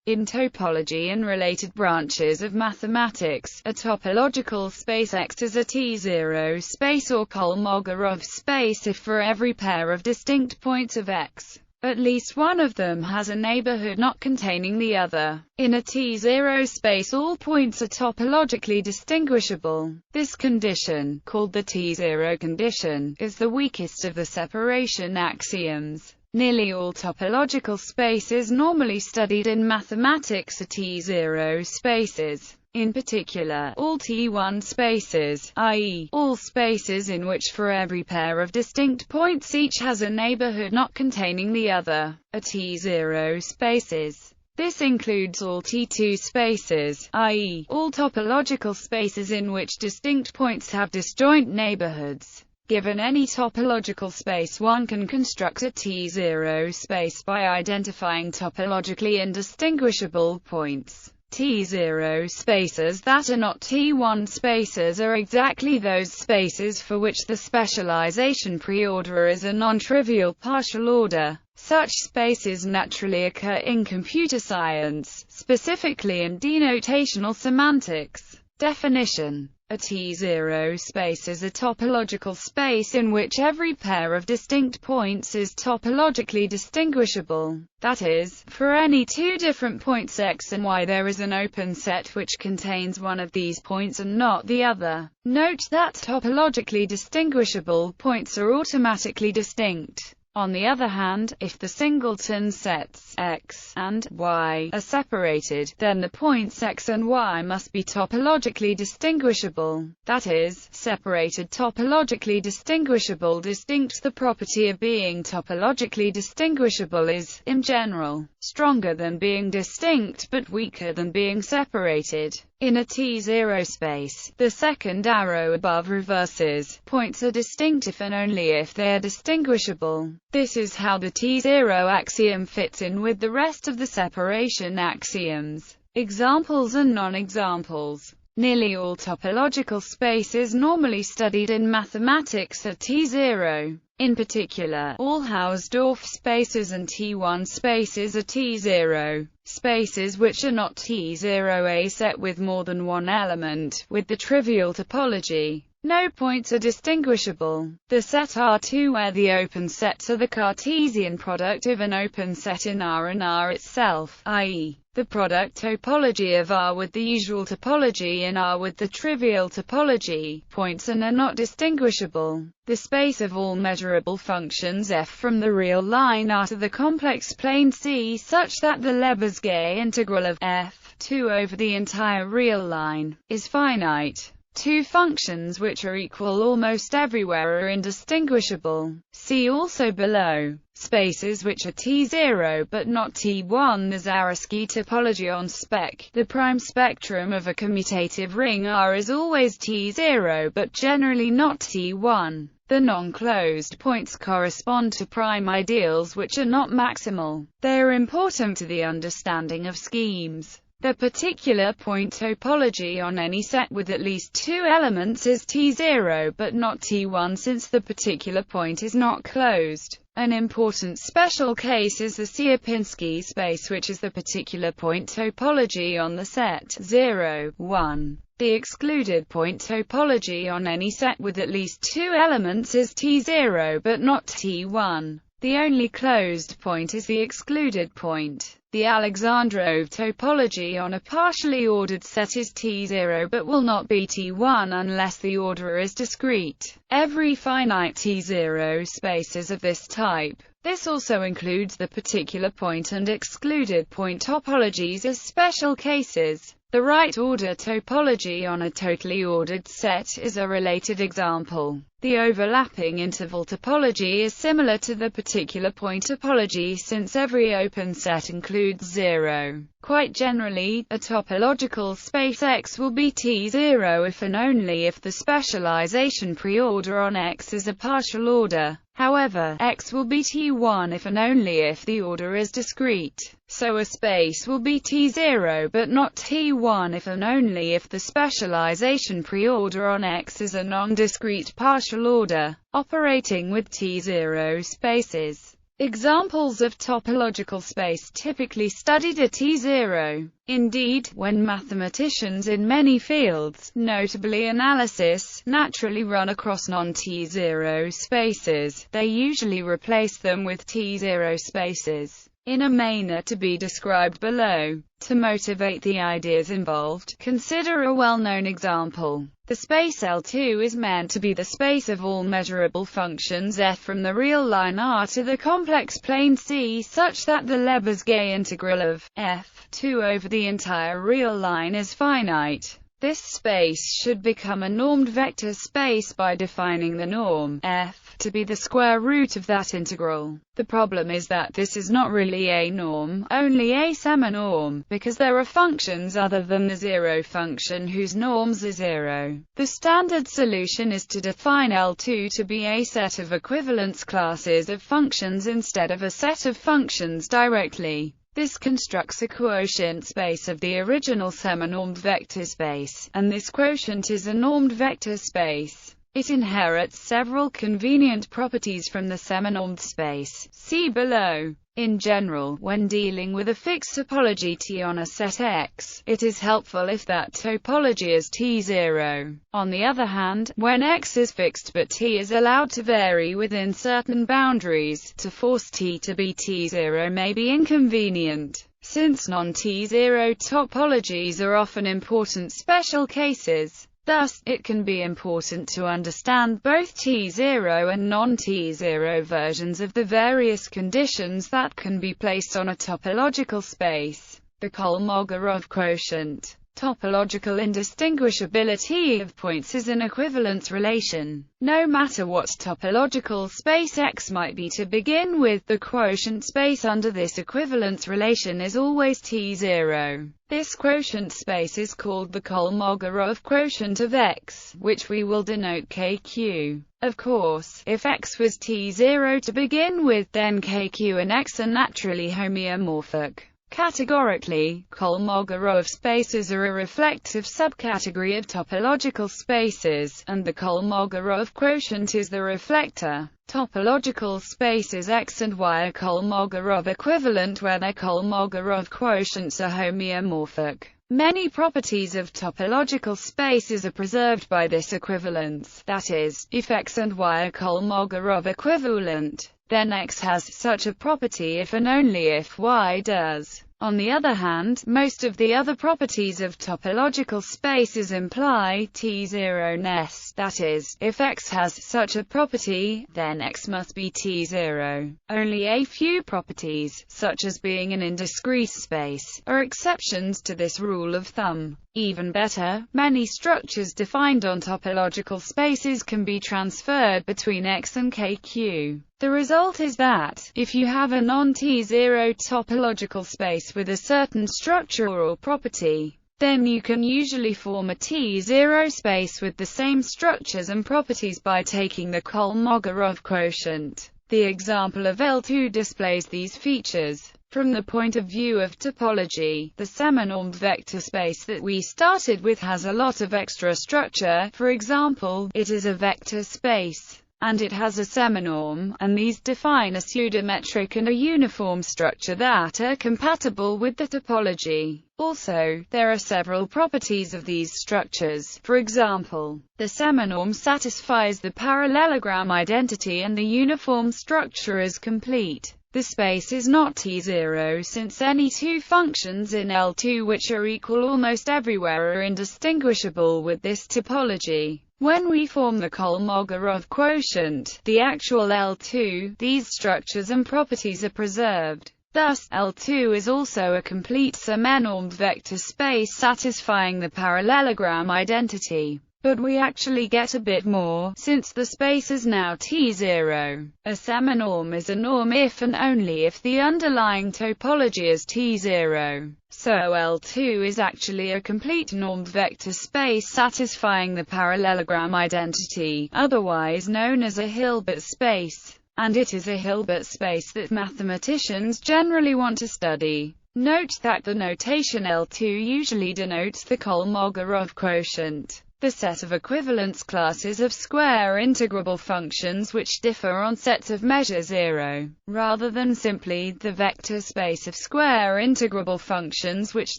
In topology and related branches of mathematics, a topological space X is a T0 space or Kolmogorov space if for every pair of distinct points of X, at least one of them has a neighborhood not containing the other. In a T0 space all points are topologically distinguishable. This condition, called the T0 condition, is the weakest of the separation axioms. Nearly all topological spaces normally studied in mathematics are T0 spaces. In particular, all T1 spaces, i.e., all spaces in which for every pair of distinct points each has a neighborhood not containing the other, are T0 spaces. This includes all T2 spaces, i.e., all topological spaces in which distinct points have disjoint neighborhoods. Given any topological space, one can construct a T0 space by identifying topologically indistinguishable points. T0 spaces that are not T1 spaces are exactly those spaces for which the specialization preorder is a non-trivial partial order. Such spaces naturally occur in computer science, specifically in denotational semantics. Definition: a T0 space is a topological space in which every pair of distinct points is topologically distinguishable. That is, for any two different points x and y there is an open set which contains one of these points and not the other. Note that topologically distinguishable points are automatically distinct. On the other hand, if the singleton sets x and y are separated, then the points x and y must be topologically distinguishable. That is, separated topologically distinguishable. Distinct: the property of being topologically distinguishable is, in general, stronger than being distinct but weaker than being separated. In a T0 space, the second arrow above reverses. Points are distinct if and only if they are distinguishable. This is how the T0 axiom fits in with the rest of the separation axioms. Examples and non-examples. Nearly all topological spaces normally studied in mathematics are T0. In particular, all Hausdorff spaces and T1 spaces are T0. Spaces which are not T0 a set with more than one element, with the trivial topology. No points are distinguishable. The set R2 where the open sets are the Cartesian product of an open set in R and R itself, i.e., the product topology of R with the usual topology in R with the trivial topology. Points and are not distinguishable. The space of all measurable functions f from the real line R to the complex plane C such that the Lebesgue integral of f2 over the entire real line is finite. Two functions which are equal almost everywhere are indistinguishable. See also below. Spaces which are T0 but not T1. The Zariski topology on spec. The prime spectrum of a commutative ring R is always T0 but generally not T1. The non-closed points correspond to prime ideals which are not maximal. They are important to the understanding of schemes. The particular point topology on any set with at least two elements is T0 but not T1 since the particular point is not closed. An important special case is the Sierpinski space, which is the particular point topology on the set 0, 1. The excluded point topology on any set with at least two elements is T0 but not T1. The only closed point is the excluded point. The Alexandrov topology on a partially ordered set is T0 but will not be T1 unless the order is discrete. Every finite T0 space is of this type. This also includes the particular point and excluded point topologies as special cases. The right-order topology on a totally ordered set is a related example. The overlapping interval topology is similar to the particular point topology since every open set includes 0. Quite generally, a topological space X will be T0 if and only if the specialization preorder on X is a partial order. However, X will be T1 if and only if the order is discrete. So a space will be T0 but not T1 if and only if the specialization preorder on X is a non-discrete partial order. Operating with T0 spaces. Examples of topological space typically studied are T0. Indeed, when mathematicians in many fields, notably analysis, naturally run across non-T0 spaces, they usually replace them with T0 spaces, in a manner to be described below. To motivate the ideas involved, consider a well-known example. The space L2 is meant to be the space of all measurable functions f from the real line R to the complex plane C, such that the Lebesgue integral of f(2) over the entire real line is finite. This space should become a normed vector space by defining the norm f to be the square root of that integral. The problem is that this is not really a norm, only a seminorm, because there are functions other than the zero function whose norms are zero. The standard solution is to define L2 to be a set of equivalence classes of functions instead of a set of functions directly. This constructs a quotient space of the original seminormed vector space, and this quotient is a normed vector space. It inherits several convenient properties from the seminormed space. See below. In general, when dealing with a fixed topology T on a set X, it is helpful if that topology is T0. On the other hand, when X is fixed but T is allowed to vary within certain boundaries, to force T to be T0 may be inconvenient. Since non-T0 topologies are often important special cases, thus, it can be important to understand both T0 and non-T0 versions of the various conditions that can be placed on a topological space. The Kolmogorov quotient. Topological indistinguishability of points is an equivalence relation. No matter what topological space X might be to begin with, the quotient space under this equivalence relation is always T0. This quotient space is called the Kolmogorov quotient of X, which we will denote KQ. Of course, if X was T0 to begin with, then KQ and X are naturally homeomorphic. Categorically, Kolmogorov spaces are a reflective subcategory of topological spaces, and the Kolmogorov quotient is the reflector. Topological spaces X and Y are Kolmogorov equivalent where their Kolmogorov quotients are homeomorphic. Many properties of topological spaces are preserved by this equivalence, that is, if X and Y are Kolmogorov equivalent, then X has such a property if and only if Y does. On the other hand, most of the other properties of topological spaces imply T0ness, that is, if X has such a property, then X must be T0. Only a few properties, such as being an indiscrete space, are exceptions to this rule of thumb. Even better, many structures defined on topological spaces can be transferred between X and KQ. The result is that, if you have a non-T0 topological space with a certain structure or property, then you can usually form a T0 space with the same structures and properties by taking the Kolmogorov quotient. The example of L2 displays these features. From the point of view of topology, the seminormed vector space that we started with has a lot of extra structure. For example, it is a vector space, and it has a seminorm, and these define a pseudometric and a uniform structure that are compatible with the topology. Also, there are several properties of these structures. For example, the seminorm satisfies the parallelogram identity and the uniform structure is complete. The space is not T0 since any two functions in L2 which are equal almost everywhere are indistinguishable with this topology. When we form the Kolmogorov quotient, the actual L2, these structures and properties are preserved. Thus, L2 is also a complete seminormed vector space satisfying the parallelogram identity. But we actually get a bit more, since the space is now T0. A seminorm is a norm if and only if the underlying topology is T0. So L2 is actually a complete normed vector space satisfying the parallelogram identity, otherwise known as a Hilbert space. And it is a Hilbert space that mathematicians generally want to study. Note that the notation L2 usually denotes the Kolmogorov quotient. the set of equivalence classes of square integrable functions which differ on sets of measure 0, rather than simply the vector space of square integrable functions which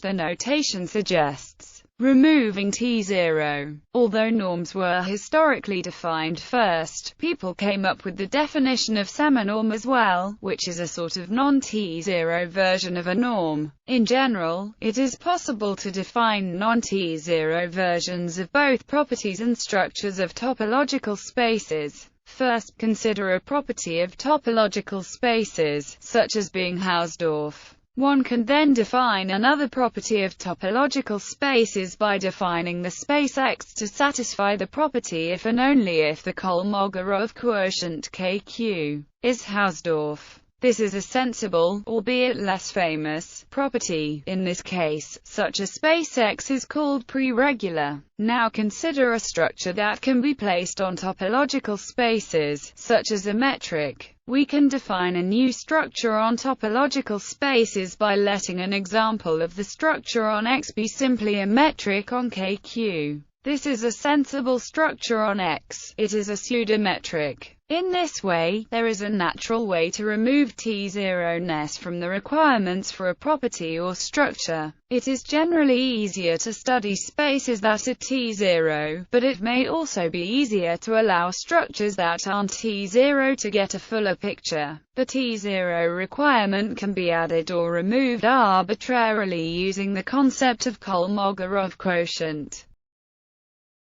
the notation suggests. Removing T0. Although norms were historically defined first, people came up with the definition of seminorm as well, which is a sort of non-T0 version of a norm. In general, it is possible to define non-T0 versions of both properties and structures of topological spaces. First, consider a property of topological spaces, such as being Hausdorff. One can then define another property of topological spaces by defining the space X to satisfy the property if and only if the Kolmogorov quotient KQ is Hausdorff. This is a sensible, albeit less famous, property. In this case, such a space X is called preregular. Now consider a structure that can be placed on topological spaces, such as a metric. We can define a new structure on topological spaces by letting an example of the structure on X be simply a metric on KQ. This is a sensible structure on X. It is a pseudometric. In this way, there is a natural way to remove T0-ness from the requirements for a property or structure. It is generally easier to study spaces that are T0, but it may also be easier to allow structures that aren't T0 to get a fuller picture. The T0 requirement can be added or removed arbitrarily using the concept of Kolmogorov quotient.